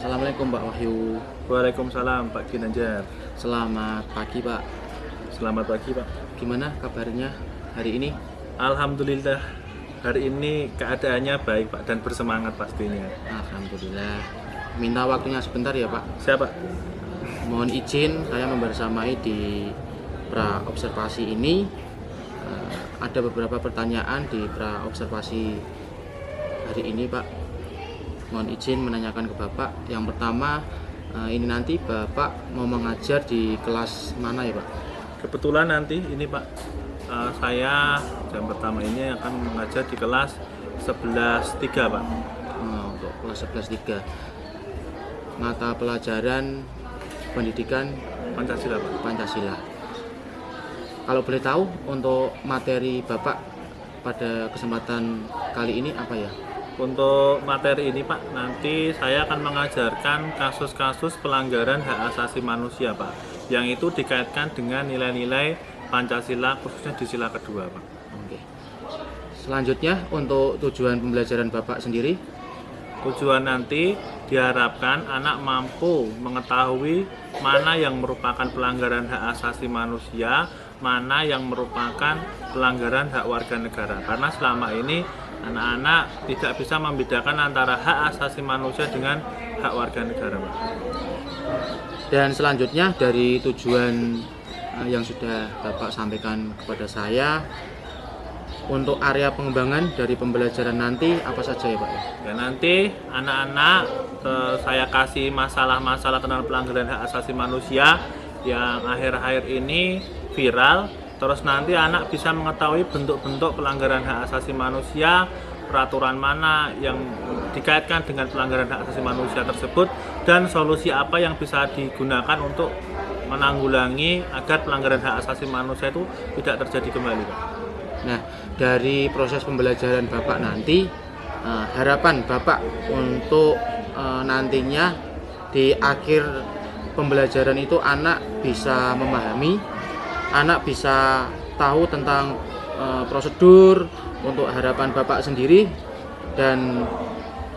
Assalamualaikum Pak Wahyu. Waalaikumsalam Pak Ginanjar. Selamat pagi Pak. Selamat pagi Pak. Gimana kabarnya hari ini? Alhamdulillah hari ini keadaannya baik Pak dan bersemangat pastinya. Alhamdulillah. Minta waktunya sebentar ya Pak. Siapa? Mohon izin saya membersamai di pra observasi ini. Ada beberapa pertanyaan di pra observasi hari ini Pak. Mohon izin menanyakan ke Bapak. Yang pertama, ini nanti Bapak mau mengajar di kelas mana ya Pak? Kebetulan nanti ini Pak, saya jam pertama ini akan mengajar di kelas 11.3 Pak. Untuk kelas 11.3. Mata pelajaran pendidikan Pancasila Pak. Pancasila. Kalau boleh tahu untuk materi Bapak pada kesempatan kali ini apa ya? Untuk materi ini Pak, nanti saya akan mengajarkan kasus-kasus pelanggaran hak asasi manusia Pak, yang itu dikaitkan dengan nilai-nilai Pancasila khususnya di sila kedua Pak. Oke. Selanjutnya untuk tujuan pembelajaran Bapak sendiri? Tujuan nanti diharapkan anak mampu mengetahui mana yang merupakan pelanggaran hak asasi manusia, mana yang merupakan pelanggaran hak warga negara. Karena selama ini anak-anak tidak bisa membedakan antara hak asasi manusia dengan hak warga negara. Dan selanjutnya dari tujuan yang sudah Bapak sampaikan kepada saya, untuk area pengembangan dari pembelajaran nanti apa saja ya Pak? Ya nanti anak-anak saya kasih masalah-masalah tentang pelanggaran hak asasi manusia yang akhir-akhir ini viral. Terus nanti anak bisa mengetahui bentuk-bentuk pelanggaran hak asasi manusia, peraturan mana yang dikaitkan dengan pelanggaran hak asasi manusia tersebut, dan solusi apa yang bisa digunakan untuk menanggulangi agar pelanggaran hak asasi manusia itu tidak terjadi kembali Pak. Nah, dari proses pembelajaran Bapak nanti, harapan Bapak untuk nantinya di akhir pembelajaran itu anak bisa memahami, anak bisa tahu tentang prosedur. Untuk harapan Bapak sendiri dan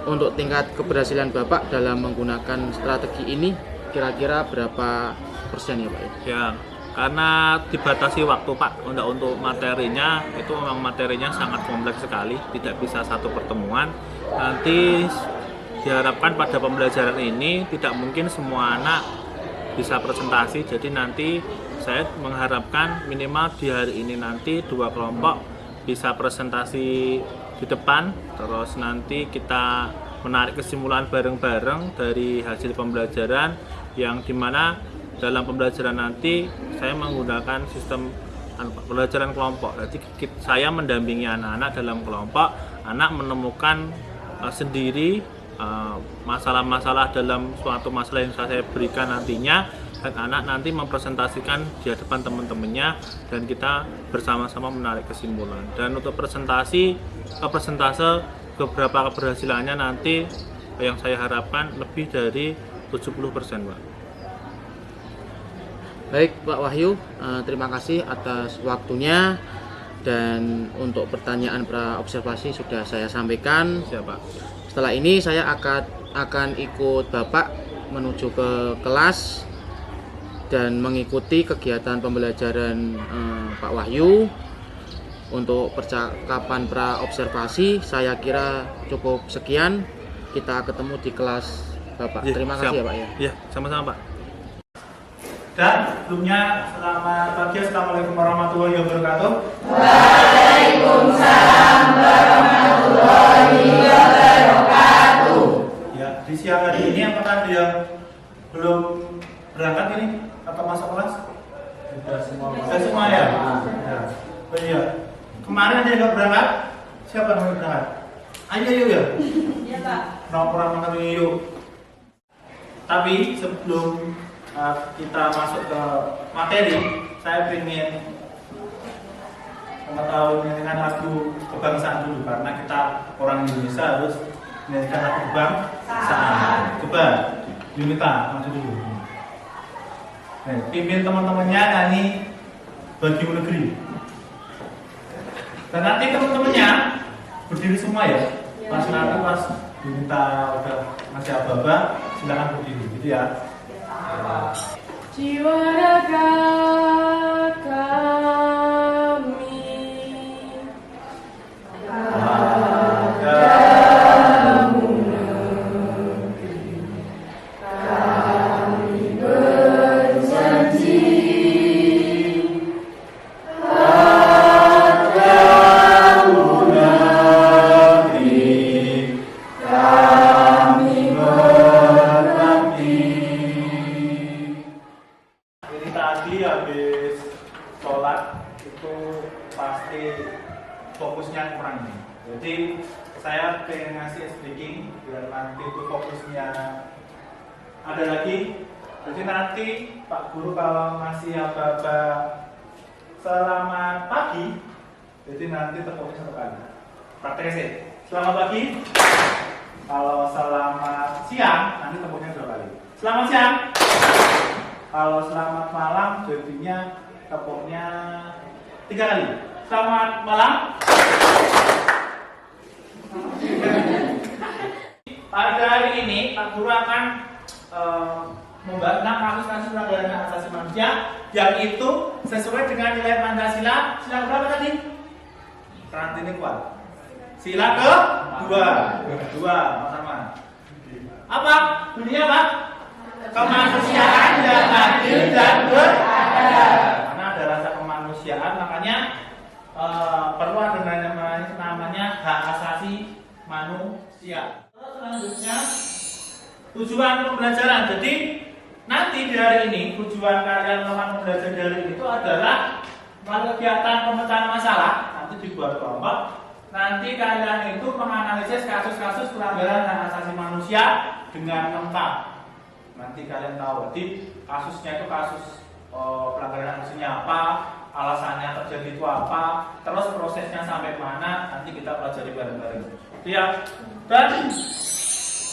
untuk tingkat keberhasilan Bapak dalam menggunakan strategi ini kira-kira berapa persen ya Pak? Ya, karena dibatasi waktu Pak untuk materinya, itu memang materinya sangat kompleks sekali, tidak bisa satu pertemuan. Nanti diharapkan pada pembelajaran ini tidak mungkin semua anak bisa presentasi, jadi nanti saya mengharapkan minimal di hari ini nanti 2 kelompok bisa presentasi di depan, terus nanti kita menarik kesimpulan bareng-bareng dari hasil pembelajaran, yang dimana dalam pembelajaran nanti saya menggunakan sistem pembelajaran kelompok. Jadi saya mendampingi anak-anak dalam kelompok, anak menemukan sendiri masalah-masalah dalam suatu masalah yang saya berikan nantinya, dan anak nanti mempresentasikan di hadapan teman-temannya dan kita bersama-sama menarik kesimpulan. Dan untuk presentase beberapa keberhasilannya nanti yang saya harapkan lebih dari 70% Pak. Baik Pak Wahyu, terima kasih atas waktunya, dan untuk pertanyaan pra observasi sudah saya sampaikan. Siapa? Setelah ini saya akan ikut Bapak menuju ke kelas dan mengikuti kegiatan pembelajaran Pak Wahyu. Untuk percakapan pra observasi saya kira cukup sekian. Kita ketemu di kelas Bapak. Ya, terima kasih ya Pak ya. Ya, sama-sama Pak. Dan sebelumnya selamat pagi, assalamualaikum warahmatullahi wabarakatuh. Waalaikumsalam warahmatullahi wabarakatuh. Ya, di siang hari ini apakah ada yang belum berangkat ini atau masuk kelas? Sudah semua ya? Ya. Oh iya. Kemarin ada yang nggak berangkat? Siapa yang nggak berangkat? Ayo ya. Iya Pak. Nongkrong makan yuk. Tapi sebelum kita masuk ke materi, saya ingin mengetahui dengan lagu kebangsaan dulu, karena kita orang Indonesia harus menyanyikan lagu kebangsaan. Coba Yunita maju dulu. Pimpin teman-temannya nyanyi Bagimu Negeri. Dan nanti teman-temannya berdiri semua ya. Pas nanti pas diminta udah masih aba-aba, silakan berdiri gitu ya. Jiwa raga kami Ini tadi habis sholat itu pasti fokusnya kurang nih. Jadi saya pengen ngasih speaking biar nanti itu fokusnya ada lagi. Jadi nanti Pak Guru kalau ngasih apa-apa selamat pagi, jadi nanti tepuknya satu kali. Praktek sih. Selamat pagi. Kalau selamat siang, nanti tepuknya dua kali. Selamat siang. Kalau selamat malam, jadinya tepuknya 3 kali. Selamat malam. Pada hari ini, Pak Guru akan membahas tentang kasus-kasus pelanggaran hak asasi manusia yang itu sesuai dengan nilai Pancasila. Sila berapa tadi? Karantini kuat. Sila ke dua, sama. Apa? Bunyinya apa? Kemanusiaan yang adil dan beradab. Karena ada rasa kemanusiaan, makanya perlu ada namanya hak asasi manusia. Selanjutnya tujuan pembelajaran. Jadi nanti di hari ini tujuan kalian melakukan pembelajaran dari itu adalah melakukan kegiatan pemecahan masalah. Nanti dibuat kelompok. Nanti kalian itu menganalisis kasus-kasus pelanggaran hak asasi manusia dengan lengkap. Nanti kalian tahu, jadi kasusnya itu kasus pelanggaran asasinya apa, alasannya terjadi itu apa, terus prosesnya sampai mana, nanti kita pelajari bareng-bareng. Ya, dan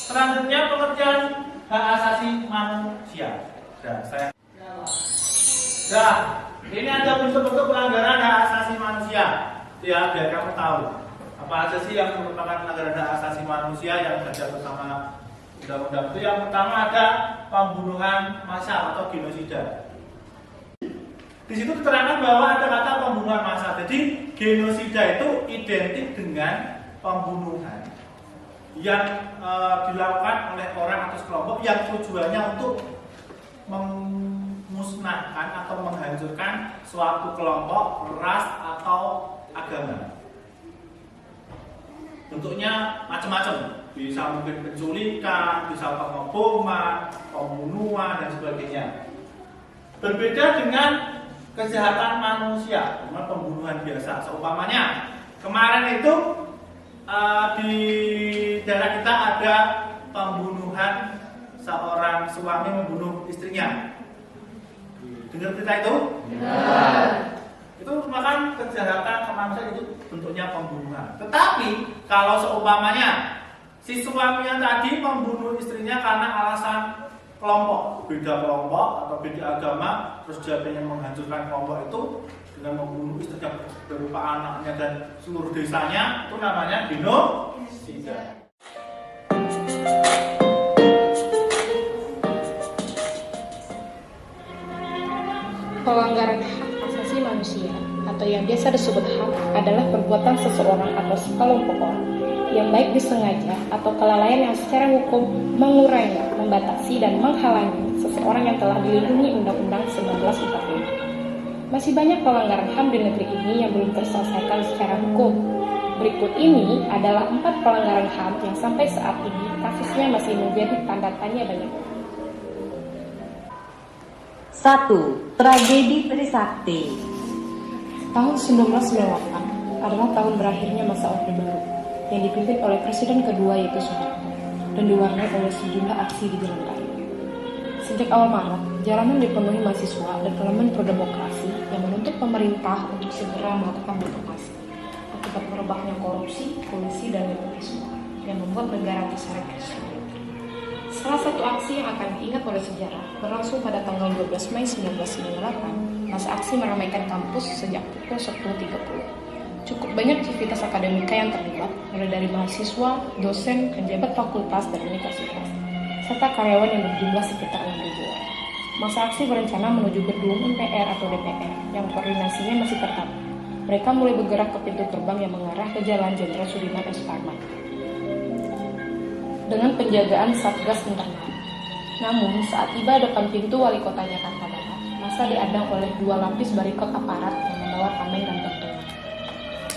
selanjutnya pengertian hak asasi manusia. Ini ada bentuk-bentuk pelanggaran hak asasi manusia. Ya, biar kamu tahu apa aja sih yang merupakan pelanggaran hak asasi manusia yang terjadi bersama undang-undang itu. Yang pertama ada pembunuhan massal atau genosida. Di situ diterangkan bahwa ada kata pembunuhan massal. Jadi genosida itu identik dengan pembunuhan yang dilakukan oleh orang atau sekelompok yang tujuannya untuk memusnahkan atau menghancurkan suatu kelompok, ras atau agama. Bentuknya macam-macam, bisa mungkin penculikan, bisa pengeboman, pembunuhan dan sebagainya. Berbeda dengan kejahatan manusia, dengan pembunuhan biasa. Seumpamanya kemarin itu di daerah kita ada pembunuhan, seorang suami membunuh istrinya. Dengar cerita itu? Itu merupakan kejahatan kemanusiaan, itu bentuknya pembunuhan. Tetapi kalau seumpamanya si suaminya tadi membunuh istrinya karena alasan kelompok, beda kelompok atau beda agama, terus dia ingin menghancurkan kelompok itu dengan membunuh istrinya berupa anaknya dan seluruh desanya, itu namanya genosida. Pelanggaran hak asasi manusia atau yang biasa disebut HAM adalah perbuatan seseorang atau sekelompok orang yang baik disengaja atau kelalaian yang secara hukum mengurangi, membatasi, dan menghalangi seseorang yang telah dilindungi Undang-Undang 1945. Masih banyak pelanggaran HAM di negeri ini yang belum terselesaikan secara hukum. Berikut ini adalah 4 pelanggaran HAM yang sampai saat ini kasusnya masih menjadi tanda tanya banyak. 1. Tragedi Trisakti. Tahun 1998 adalah tahun berakhirnya masa Orde Baru yang dipimpin oleh Presiden kedua yaitu Soeharto dan diwarnai oleh sejumlah aksi di jalan raya. Sejak awal Maret, jalanan dipenuhi mahasiswa dan elemen pro-demokrasi yang menuntut pemerintah untuk segera melakukan reformasi akibat merebaknya korupsi, kolusi, dan nepotisme yang membuat negara terseret krisis. Salah satu aksi yang akan diingat oleh sejarah berlangsung pada tanggal 12 Mei 1998. Masa aksi meramaikan kampus sejak pukul 10.30. Cukup banyak aktivitas akademika yang terlibat, mulai dari mahasiswa, dosen, pejabat fakultas dan universitas, serta karyawan yang berjumlah sekitar 6.000 orang. Masa aksi berencana menuju gedung MPR atau DPR yang koordinasinya masih ketat. Mereka mulai bergerak ke pintu gerbang yang mengarah ke Jalan Jenderal Sudirman S. Parman dengan penjagaan Satgas Internal. Namun, saat tiba depan pintu Wali Kota Jakarta Barat, masa diadang oleh 2 lapis barikot aparat yang membawa tameng dan tentunya.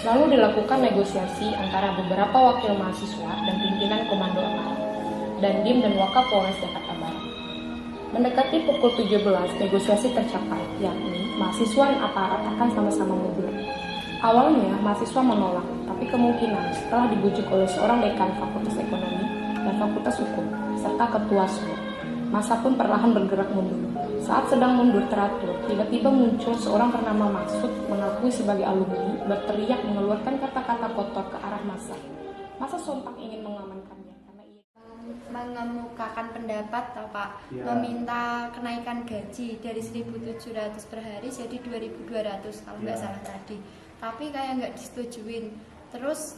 Lalu dilakukan negosiasi antara beberapa wakil mahasiswa dan pimpinan Komando Aparat, Dandim dan Wakapolres Jakarta Barat. Mendekati pukul 17, negosiasi tercapai, yakni mahasiswa dan aparat akan sama-sama mundur. Awalnya, mahasiswa menolak, tapi kemungkinan setelah dibujuk oleh seorang dekan Fakultas Ekonomi dan Fakultas Hukum, serta Ketua SMUR, masa pun perlahan bergerak mundur. Saat sedang mundur teratur, tiba-tiba muncul seorang bernama Maksud, mengakui sebagai alumni, berteriak mengeluarkan kata-kata kotor ke arah massa. Massa sontak ingin mengamankannya karena ia mengemukakan pendapat Pak, meminta kenaikan gaji dari 1.700 per hari jadi 2.200 kalau nggak salah tadi. Tapi kayak nggak disetujuin. Terus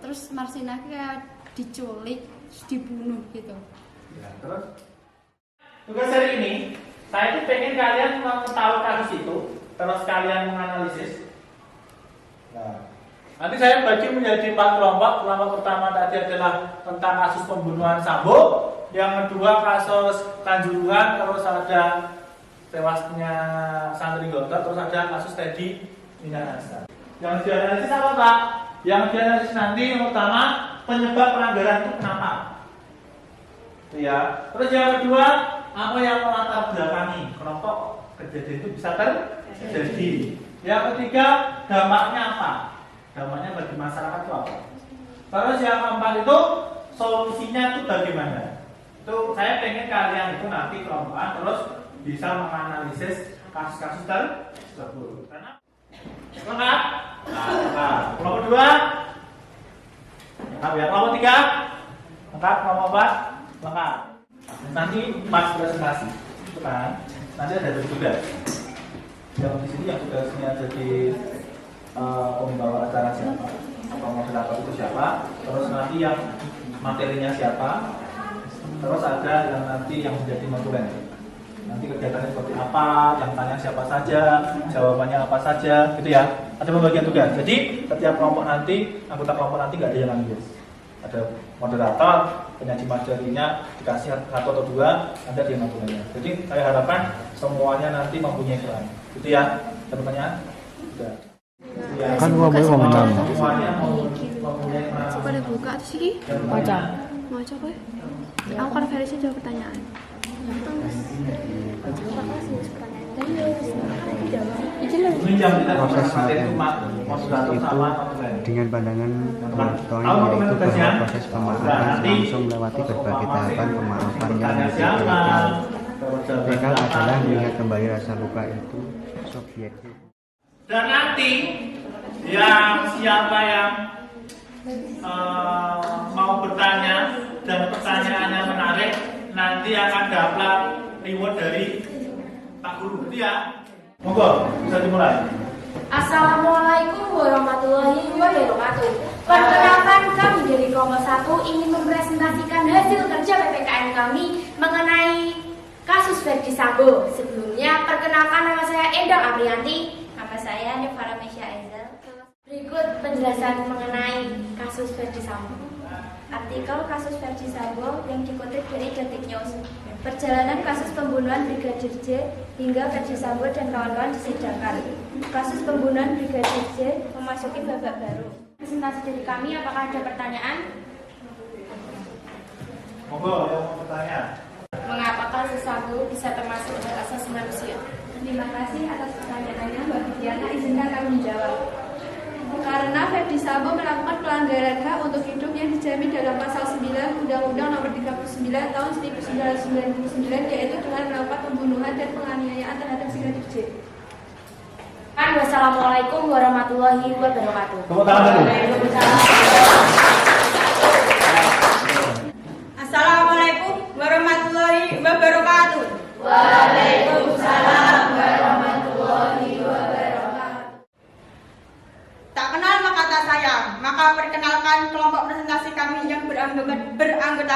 terus Marsina kayak diculik, dibunuh gitu. Ya, terus tugas hari ini saya tuh pengen kalian tahu kasus itu, terus kalian menganalisis. Nah, nanti saya bagi menjadi 4 kelompok. Kelompok pertama tadi adalah tentang kasus pembunuhan Sambo, yang kedua kasus Kanjuruhan, terus ada tewasnya santri Gontor, terus ada kasus Teddy Minahasa. Yang dianalisis apa Pak? Yang dianalisis nanti yang utama penyebab pelanggaran itu kenapa? Ya. Terus yang kedua, apa yang melatar belakangi kenapa kejadian itu bisa terjadi? Yang ketiga, dampaknya apa? Dampaknya bagi masyarakat itu apa? Terus yang keempat itu solusinya itu bagaimana? Itu saya pengen kalian itu nanti kelompokan terus bisa menganalisis kasus-kasus tersebut. Karena lengkap? Nah, kelompok 2 lengkap ya. Kelompok 3 lengkap. Kelompok 4 lengkap. Nanti pas presentasi itu kan nanti ada tugas. Yang di sini yang tugasnya jadi pembawa acara siapa, atau moderator itu siapa, terus nanti yang materinya siapa, terus ada yang nanti yang menjadi modulen. Nanti kegiatannya seperti apa, yang tanya siapa saja, jawabannya apa saja, gitu ya. Ada pembagian tugas. Jadi setiap kelompok nanti, anggota kelompok nanti nggak ada yang nangis. Ada moderator, penyaji materinya dikasih 1 atau 2, ada dia modulennya. Jadi saya harapkan semuanya nanti mempunyai peran. Gitu ya. Ada pertanyaan? Sudah. Ya, Kan gua mau ngomong. semuanya mempunyai peran. Coba deh buka terus iki. Baca. Mau coba? Aku kan versi jawab pertanyaan. Ini jam kita Proses materi itu moderator sama modulen. Dengan pandangan penonton yaitu bahwa proses pemaafan langsung melewati berbagai tahapan pemaafan yang diberikan. Legal adalah melihat kembali rasa luka itu subjektif. Dan nanti yang siapa yang mau bertanya dan pertanyaannya menarik nanti akan dapat reward dari Pak Guru, gitu ya. Monggo, bisa dimulai. Assalamualaikum warahmatullahi wabarakatuh. Perkenalkan, kami dari kelompok 1 ingin mempresentasikan hasil kerja PPKN kami mengenai kasus Verdi Sambo. Sebelumnya, perkenalkan nama saya Endang Aprianti. Nama saya Nevara Mesya Ezel. Berikut penjelasan mengenai kasus Verdi Sambo. Artikel kasus Verdi Sambo yang dikutip dari Detik News. Perjalanan kasus pembunuhan Brigadir J hingga Verdi Sambo dan kawan-kawan disidangkan. Kasus pembunuhan Brigadir J memasuki babak baru. Presentasi dari kami, apakah ada pertanyaan? Monggo, yang mau bertanya. Mengapa kasus Sambo bisa termasuk hak asasi manusia? Terima kasih atas pertanyaannya, Mbak Viviana. Izinkan kami menjawab. Karena Verdi Sambo melakukan pelanggaran hak untuk hidup yang dijamin dalam pasal 9 Undang-Undang Nomor 39 Tahun 1999, yaitu dengan melakukan pembunuhan dan penganiayaan terhadap Brigadir J. Wassalamualaikum warahmatullahi wabarakatuh. Tepuk tangan dulu. Assalamualaikum warahmatullahi wabarakatuh. Waalaikumsalam warahmatullahi wabarakatuh.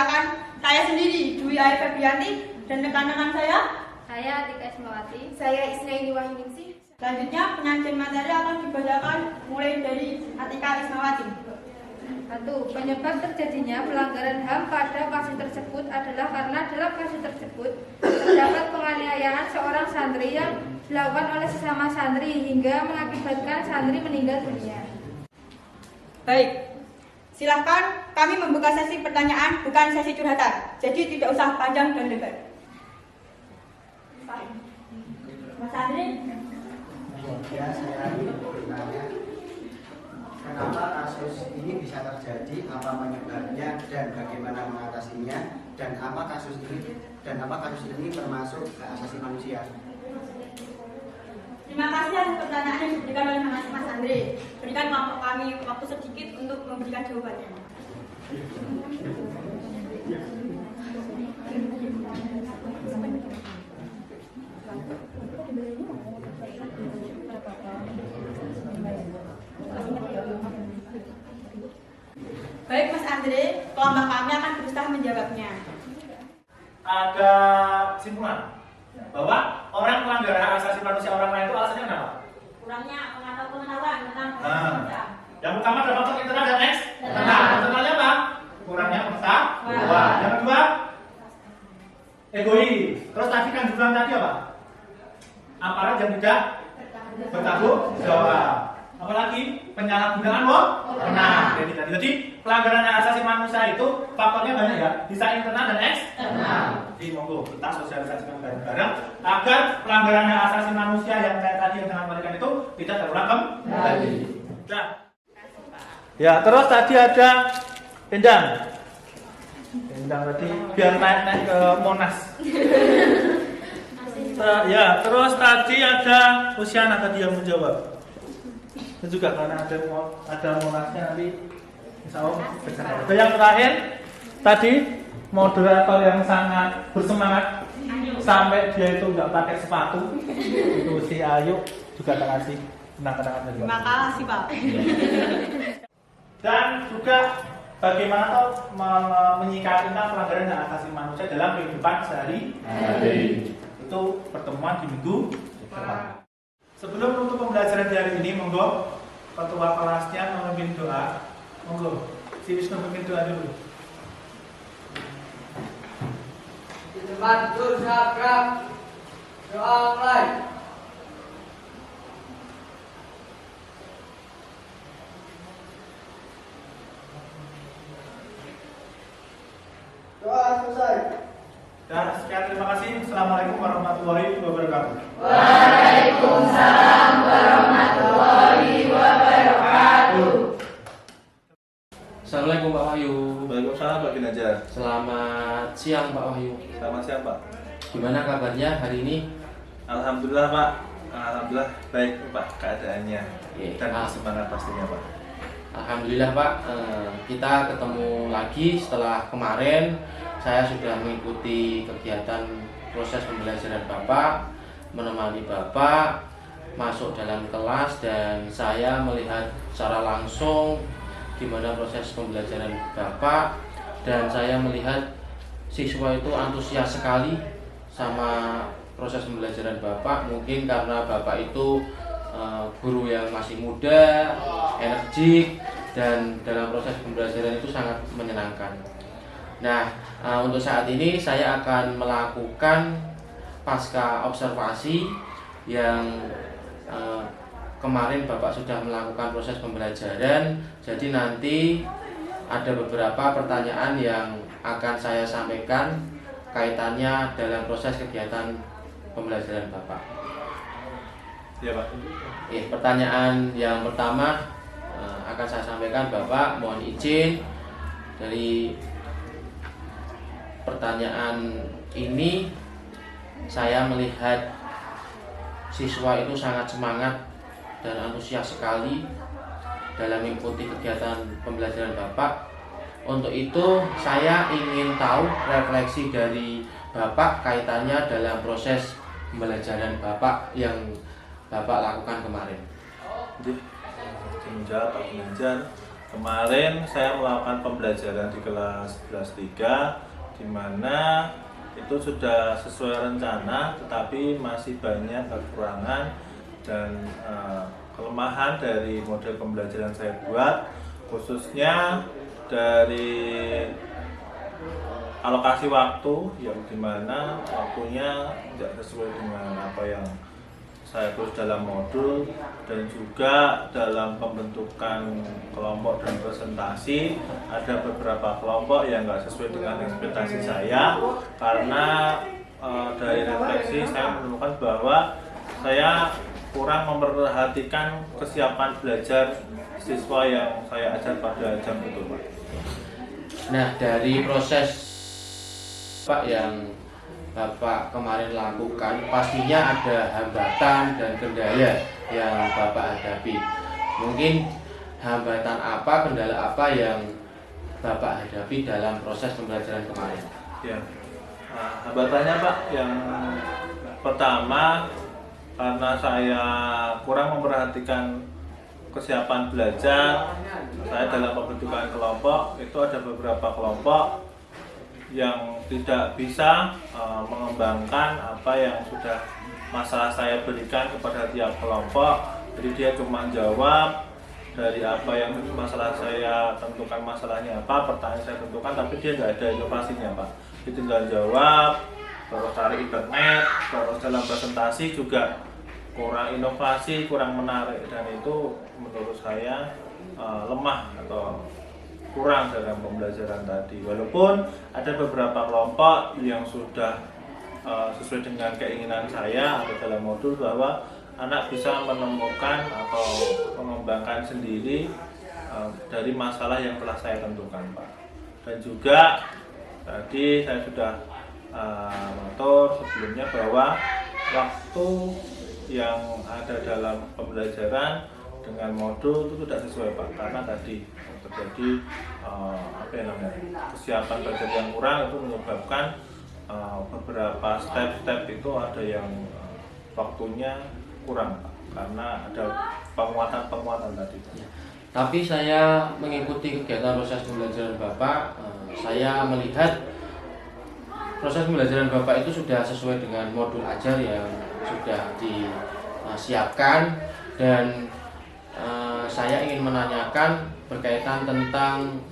perkenalkan, saya sendiri Dwi Ayu Febrianti dan rekan-rekan Saya Atika Ismawati. Saya Isnaini Wahyuningsih. selanjutnya penyajian materi akan dibacakan mulai dari Atika Ismawati. 1. Penyebab terjadinya pelanggaran HAM pada kasus tersebut adalah karena dalam kasus tersebut terdapat penganiayaan seorang santri yang dilakukan oleh sesama santri hingga mengakibatkan santri meninggal dunia. Baik, silahkan kami membuka sesi pertanyaan bukan sesi curhatan, jadi tidak usah panjang dan lebar. Mas Andri? Ya, saya bertanya, kenapa kasus ini bisa terjadi, apa penyebabnya dan bagaimana mengatasinya, dan apa kasus ini termasuk hak asasi manusia? Terima kasih atas pertanyaan yang diberikan oleh Mas Andri. Berikan kami waktu sedikit untuk memberikan jawabannya. Baik Mas Andre, kelompok kami akan berusaha menjawabnya. Ada kesimpulan bahwa orang melanggar hak asasi manusia orang lain itu alasannya kenapa? Kurangnya pengetahuan tentang Yang pertama ada faktor internal dan eksternal. Internalnya apa? Kurangnya pengetahuan. Yang kedua, egois. Terus tadi kan dibilang tadi apa? Aparat yang tidak bertanggung jawab. Apalagi penyalahgunaan wewenang. Jadi pelanggaran hak asasi manusia itu faktornya banyak ya, bisa internal dan eksternal. Jadi monggo kita sosialisasikan bareng-bareng agar pelanggaran hak asasi manusia yang kayak tadi yang dengan berikan itu tidak terulang kembali. Nah. Ya, terus tadi ada Endang. Endang tadi biar naik ke Monas. Ya, terus tadi ada Usiana tadi yang menjawab. Itu juga karena ada Monasnya nanti insya Allah bersama. Yang terakhir tadi moderator yang sangat bersemangat sampai dia itu nggak pakai sepatu, itu si Ayu juga terima kasih. Terima kasih Pak. Dan juga bagaimana toh menyikapi tentang pelanggaran hak asasi manusia dalam kehidupan sehari-hari. Itu pertemuan di minggu depan. Sebelum menutup pembelajaran di hari ini, monggo ketua kelasnya memimpin doa. Monggo, si Wisnu memimpin doa dulu. Di tempat duduk sahabat, doa mulai. Doa selesai. Dan sekian, terima kasih. Assalamualaikum warahmatullahi wabarakatuh. Waalaikumsalam warahmatullahi wabarakatuh. Assalamualaikum Pak Wahyu. Waalaikumsalam Pak Ginajar. Selamat siang Pak Wahyu. Selamat siang Pak. Gimana kabarnya hari ini? Alhamdulillah Pak. Alhamdulillah baik Pak keadaannya. Dan Ah. semangat pastinya Pak. Alhamdulillah Pak, kita ketemu lagi setelah kemarin saya sudah mengikuti kegiatan proses pembelajaran Bapak, menemani Bapak masuk dalam kelas dan saya melihat secara langsung gimana proses pembelajaran Bapak dan saya melihat siswa itu antusias sekali sama proses pembelajaran Bapak. Mungkin karena Bapak itu guru yang masih muda, energik, dan dalam proses pembelajaran itu sangat menyenangkan. Nah, untuk saat ini saya akan melakukan pasca observasi yang kemarin Bapak sudah melakukan proses pembelajaran. Jadi nanti ada beberapa pertanyaan yang akan saya sampaikan kaitannya dalam proses kegiatan pembelajaran Bapak. Ya Pak. Pertanyaan yang pertama akan saya sampaikan Bapak, mohon izin dari pertanyaan ini saya melihat siswa itu sangat semangat dan antusias sekali dalam mengikuti kegiatan pembelajaran Bapak. Untuk itu saya ingin tahu refleksi dari Bapak kaitannya dalam proses pembelajaran Bapak yang Bapak lakukan kemarin. Menjawab Pak Ginajar, Kemarin saya melakukan pembelajaran di kelas 11-3, di mana itu sudah sesuai rencana, tetapi masih banyak kekurangan dan kelemahan dari model pembelajaran saya buat, khususnya dari alokasi waktu, yang dimana waktunya tidak sesuai dengan apa yang saya tulis dalam modul, dan juga dalam pembentukan kelompok dan presentasi ada beberapa kelompok yang nggak sesuai dengan ekspektasi saya, karena dari refleksi saya menemukan bahwa saya kurang memperhatikan kesiapan belajar siswa yang saya ajar pada jam itu, Pak. Nah, dari proses Pak yang Bapak kemarin lakukan, pastinya ada hambatan dan kendala yang Bapak hadapi. Mungkin hambatan apa, kendala apa yang Bapak hadapi dalam proses pembelajaran kemarin? Ya, hambatannya Pak, yang pertama karena saya kurang memperhatikan kesiapan belajar, saya dalam pembentukan kelompok itu ada beberapa kelompok yang tidak bisa mengembangkan apa yang sudah masalah saya berikan kepada tiap kelompok. Jadi dia cuma jawab dari apa yang masalah saya tentukan, masalahnya apa, pertanyaan saya tentukan, tapi dia nggak ada inovasinya, Pak. Dia tinggal jawab, terus cari internet, terus dalam presentasi juga kurang inovasi, kurang menarik, dan itu menurut saya lemah atau kurang dalam pembelajaran tadi. Walaupun ada beberapa kelompok yang sudah sesuai dengan keinginan saya atau dalam modul bahwa anak bisa menemukan atau mengembangkan sendiri dari masalah yang telah saya tentukan, Pak. Dan juga tadi saya sudah mengatur sebelumnya bahwa waktu yang ada dalam pembelajaran dengan modul itu tidak sesuai, Pak, karena tadi terjadi kesiapan belajar yang kurang, itu menyebabkan beberapa step-step itu ada yang waktunya kurang, Pak, karena ada penguatan tadi. Tapi saya mengikuti kegiatan proses pembelajaran Bapak, saya melihat proses pembelajaran Bapak itu sudah sesuai dengan modul ajar yang sudah disiapkan, dan saya ingin menanyakan berkaitan tentang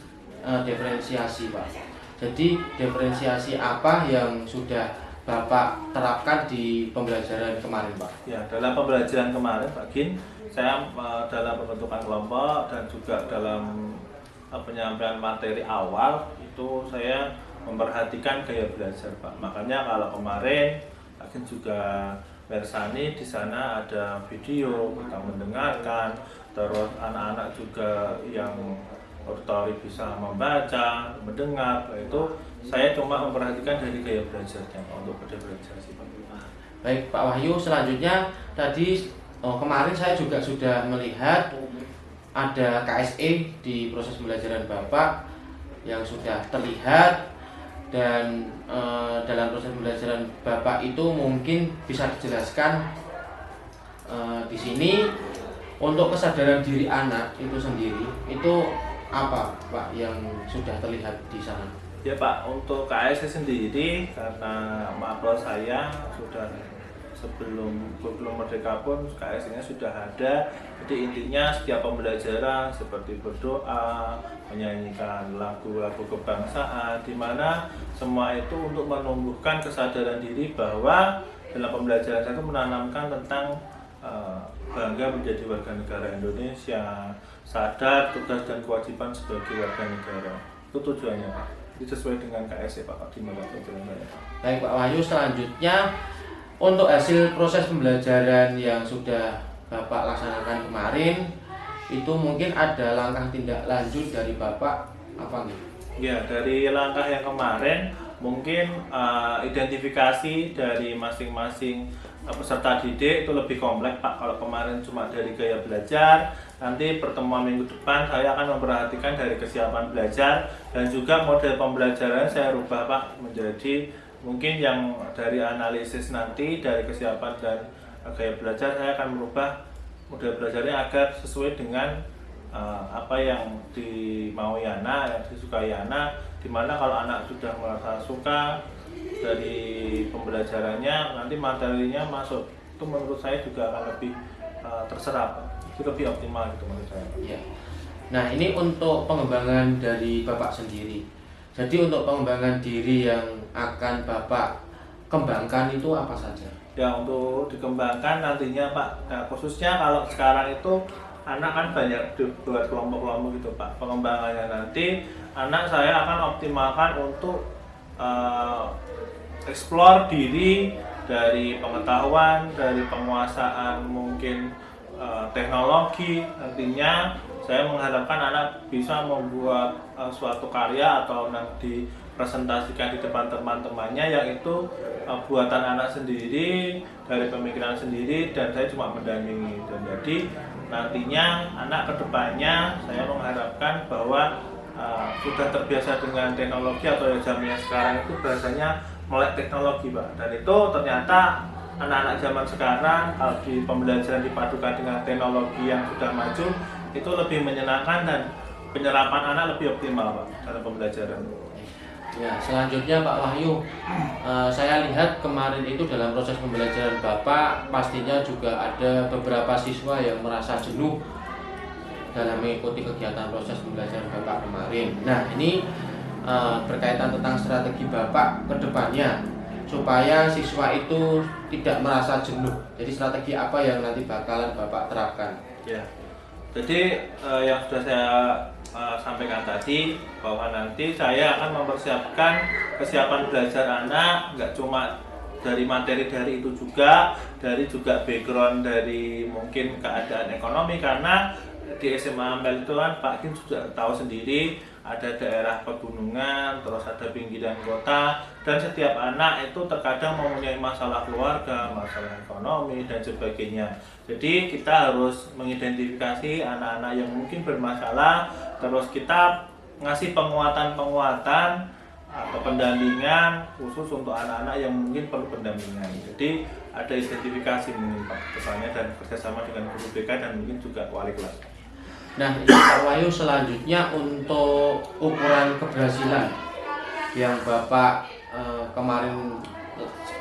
diferensiasi, Pak. Jadi diferensiasi apa yang sudah Bapak terapkan di pembelajaran kemarin, Pak? Ya, dalam pembelajaran kemarin, Pak Gin, saya dalam pembentukan kelompok dan juga dalam penyampaian materi awal itu saya memperhatikan gaya belajar, Pak. Makanya kalau kemarin Pak Gin juga Bersani, di sana ada video, kita mendengarkan, terus anak-anak juga yang auditori bisa membaca, mendengar, itu saya cuma memperhatikan dari gaya belajarnya untuk gaya belajar sih, Pak. Baik, Pak Wahyu, selanjutnya tadi kemarin saya juga sudah melihat ada KSE di proses pembelajaran Bapak yang sudah terlihat, dan dalam proses pembelajaran Bapak itu mungkin bisa dijelaskan di sini untuk kesadaran diri anak itu sendiri itu apa, Pak, yang sudah terlihat di sana? Ya, Pak, untuk KSE sendiri karena mapel saya sudah sebelum merdeka pun KSE-nya sudah ada. Jadi intinya setiap pembelajaran seperti berdoa, menyanyikan lagu-lagu kebangsaan, di mana semua itu untuk menumbuhkan kesadaran diri bahwa dalam pembelajaran saya itu menanamkan tentang bangga menjadi warga negara Indonesia, sadar tugas dan kewajiban sebagai warga negara. Itu tujuannya, Pak. Itu sesuai dengan KSE, Pak, di mana tujuannya, Pak. Baik, Pak Wahyu, selanjutnya untuk hasil proses pembelajaran yang sudah Bapak laksanakan kemarin, itu mungkin ada langkah tindak lanjut dari Bapak apa nih? Ya, dari langkah yang kemarin mungkin identifikasi dari masing-masing peserta didik itu lebih kompleks, Pak. Kalau kemarin cuma dari gaya belajar, nanti pertemuan minggu depan saya akan memperhatikan dari kesiapan belajar, dan juga model pembelajaran saya rubah, Pak, menjadi mungkin yang dari analisis nanti dari kesiapan dan gaya belajar, saya akan merubah model belajarnya agar sesuai dengan apa yang dimaui anak, yang disukai anak, dimana kalau anak sudah merasa suka dari pembelajarannya, nanti materinya masuk, itu menurut saya juga akan lebih terserap, lebih optimal gitu menurut saya. Ya. Nah, ini untuk pengembangan dari Bapak sendiri. Jadi untuk pengembangan diri yang akan Bapak kembangkan itu apa saja? Ya, untuk dikembangkan nantinya Pak, nah, khususnya kalau sekarang itu anak kan banyak buat kelompok-kelompok gitu Pak. Pengembangannya nanti anak saya akan optimalkan untuk explore diri dari pengetahuan, dari penguasaan mungkin teknologi. Nantinya saya mengharapkan anak bisa membuat suatu karya atau nanti presentasikan di depan teman-temannya yang itu buatan anak sendiri, dari pemikiran sendiri, dan saya cuma mendampingi. Dan jadi nantinya anak kedepannya saya mengharapkan bahwa sudah terbiasa dengan teknologi atau zamannya sekarang itu bahasanya melek teknologi Pak. Dan itu ternyata anak-anak zaman sekarang kalau di pembelajaran dipadukan dengan teknologi yang sudah maju itu lebih menyenangkan dan penyerapan anak lebih optimal Pak dalam pembelajaran. Ya, selanjutnya Pak Wahyu, saya lihat kemarin itu dalam proses pembelajaran Bapak pastinya juga ada beberapa siswa yang merasa jenuh dalam mengikuti kegiatan proses pembelajaran Bapak kemarin. Nah, ini berkaitan tentang strategi Bapak ke depannya supaya siswa itu tidak merasa jenuh. Jadi strategi apa yang nanti bakalan Bapak terapkan? Ya, jadi yang sudah saya sampaikan tadi bahwa nanti saya akan mempersiapkan kesiapan belajar anak nggak cuma dari materi dari itu juga, dari juga background dari mungkin keadaan ekonomi, karena di SMA Ampel itu kan Pak Kim sudah tahu sendiri ada daerah pegunungan, terus ada pinggiran kota, dan setiap anak itu terkadang mempunyai masalah keluarga, masalah ekonomi, dan sebagainya. Jadi kita harus mengidentifikasi anak-anak yang mungkin bermasalah, terus kita ngasih penguatan-penguatan atau pendampingan khusus untuk anak-anak yang mungkin perlu pendampingan. Jadi ada identifikasi mungkin Pak depannya dan kerjasama dengan guru BK dan mungkin juga wali kelas. Nah, ini Pak Wahyu, selanjutnya untuk ukuran keberhasilan yang Bapak kemarin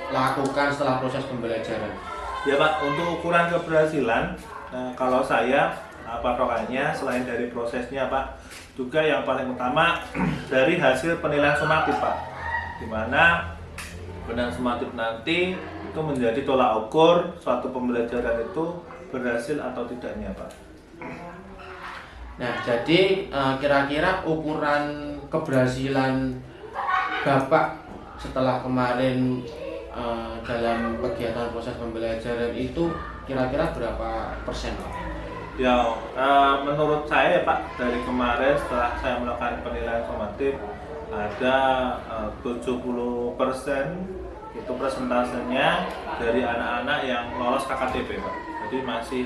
lakukan setelah proses pembelajaran. Ya Pak, untuk ukuran keberhasilan, kalau saya patokannya selain dari prosesnya Pak, juga yang paling utama dari hasil penilaian sumatif Pak, dimana penilaian sumatif nanti itu menjadi tolak ukur suatu pembelajaran itu berhasil atau tidaknya Pak. Nah, jadi kira-kira ukuran keberhasilan Bapak setelah kemarin dalam kegiatan proses pembelajaran itu kira-kira berapa persen Pak? Ya, menurut saya Pak, dari kemarin setelah saya melakukan penilaian sumatif ada 70% itu persentasenya dari anak-anak yang lolos KKTP Pak. Jadi masih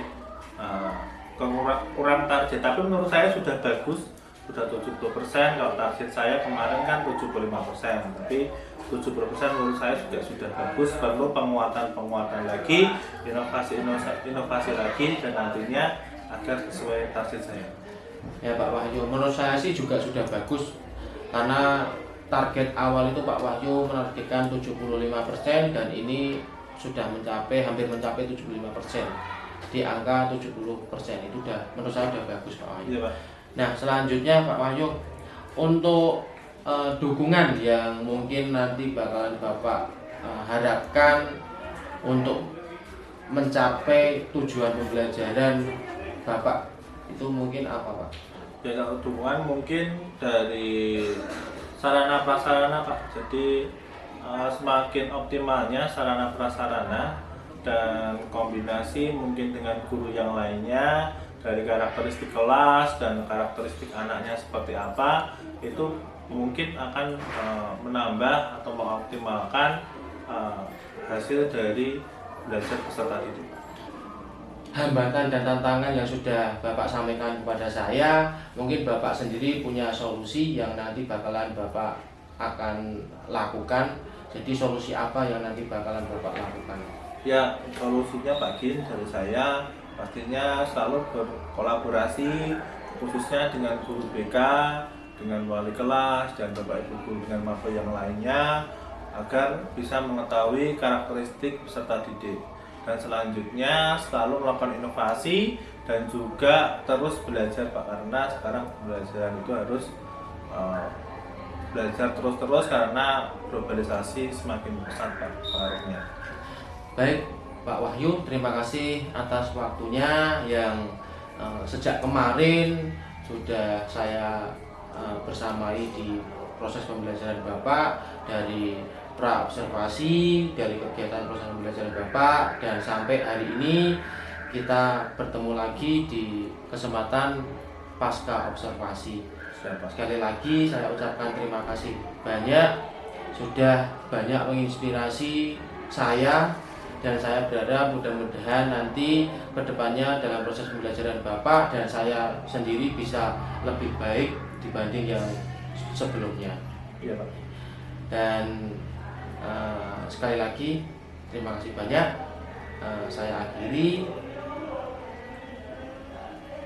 kurang target, tapi menurut saya sudah bagus, sudah 70%. Kalau target saya kemarin kan 75%, tapi 70% menurut saya sudah bagus. Perlu penguatan lagi, inovasi lagi, dan nantinya agar sesuai target saya. Ya Pak Wahyu, menurut saya sih juga sudah bagus, karena target awal itu Pak Wahyu menargetkan 75% dan ini sudah hampir mencapai 75%. Di angka 70% itu menurut saya sudah bagus Pak Wahyu. Iya, Pak. Nah, selanjutnya Pak Wahyu, untuk dukungan yang mungkin nanti bakalan Bapak harapkan untuk mencapai tujuan pembelajaran Bapak itu mungkin apa Pak? Ya, kalau dukungan mungkin dari sarana prasarana Pak. Jadi semakin optimalnya sarana prasarana dan kombinasi mungkin dengan guru yang lainnya, dari karakteristik kelas dan karakteristik anaknya seperti apa, itu mungkin akan menambah atau mengoptimalkan hasil dari belajar peserta didik. Hambatan dan tantangan yang sudah Bapak sampaikan kepada saya, mungkin Bapak sendiri punya solusi yang nanti bakalan Bapak akan lakukan. Jadi solusi apa yang nanti bakalan Bapak lakukan? Ya, solusinya Pak Gin dari saya pastinya selalu berkolaborasi khususnya dengan guru BK, dengan wali kelas, dan Bapak Ibu guru dengan maba yang lainnya, agar bisa mengetahui karakteristik peserta didik. Dan selanjutnya selalu melakukan inovasi dan juga terus belajar Pak, karena sekarang pembelajaran itu harus belajar terus-terus karena globalisasi semakin pesat Pak pengaruhnya. Baik Pak Wahyu, terima kasih atas waktunya yang sejak kemarin sudah saya bersamai di proses pembelajaran Bapak, dari pra-observasi, dari kegiatan proses pembelajaran Bapak, dan sampai hari ini kita bertemu lagi di kesempatan pasca observasi. Sekali lagi saya ucapkan terima kasih banyak, sudah banyak menginspirasi saya, dan saya berharap mudah-mudahan nanti kedepannya dalam proses pembelajaran Bapak dan saya sendiri bisa lebih baik dibanding yang sebelumnya. Iya Pak. Dan sekali lagi terima kasih banyak. Saya akhiri.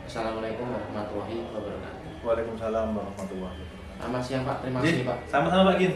Assalamualaikum warahmatullahi wabarakatuh. Waalaikumsalam warahmatullahi wabarakatuh. Selamat siang Pak, terima kasih Pak. Sama-sama Pak Gin.